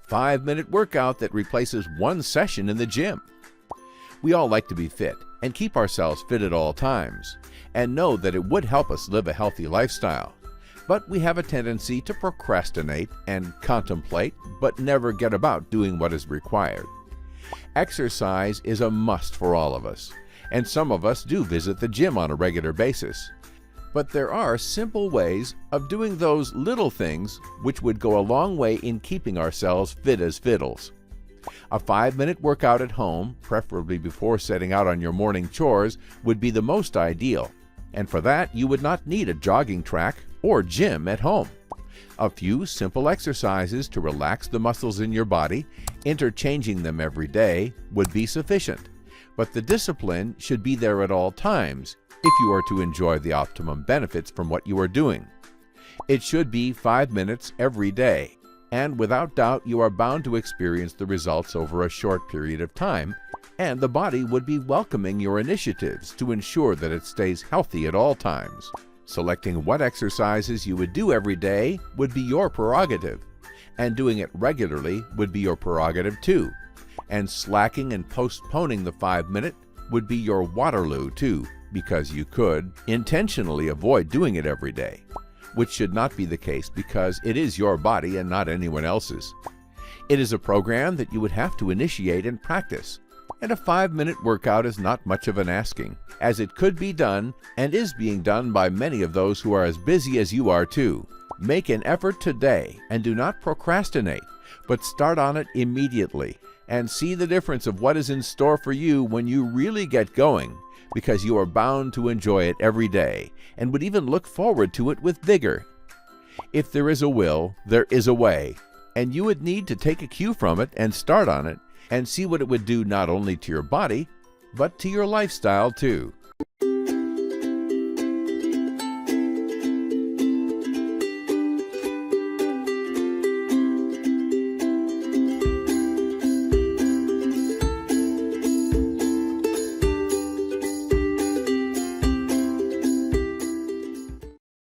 5-minute workout that replaces one session in the gym. We all like to be fit and keep ourselves fit at all times, and know that it would help us live a healthy lifestyle. But we have a tendency to procrastinate and contemplate, but never get about doing what is required. Exercise is a must for all of us, and some of us do visit the gym on a regular basis. But there are simple ways of doing those little things which would go a long way in keeping ourselves fit as fiddles. A 5-minute workout at home, preferably before setting out on your morning chores, would be the most ideal, and for that you would not need a jogging track or gym at home. A few simple exercises to relax the muscles in your body, interchanging them every day, would be sufficient. But the discipline should be there at all times if you are to enjoy the optimum benefits from what you are doing. It should be 5 minutes every day, and without doubt you are bound to experience the results over a short period of time, and the body would be welcoming your initiatives to ensure that it stays healthy at all times. Selecting what exercises you would do every day would be your prerogative, and doing it regularly would be your prerogative too. And slacking and postponing the 5-minute would be your Waterloo too, because you could intentionally avoid doing it every day, which should not be the case because it is your body and not anyone else's. It is a program that you would have to initiate and practice, and a 5-minute workout is not much of an asking, as it could be done and is being done by many of those who are as busy as you are too. Make an effort today and do not procrastinate, but start on it immediately and see the difference of what is in store for you when you really get going, because you are bound to enjoy it every day and would even look forward to it with vigor. If there is a will, there is a way, and you would need to take a cue from it and start on it and see what it would do not only to your body, but to your lifestyle too.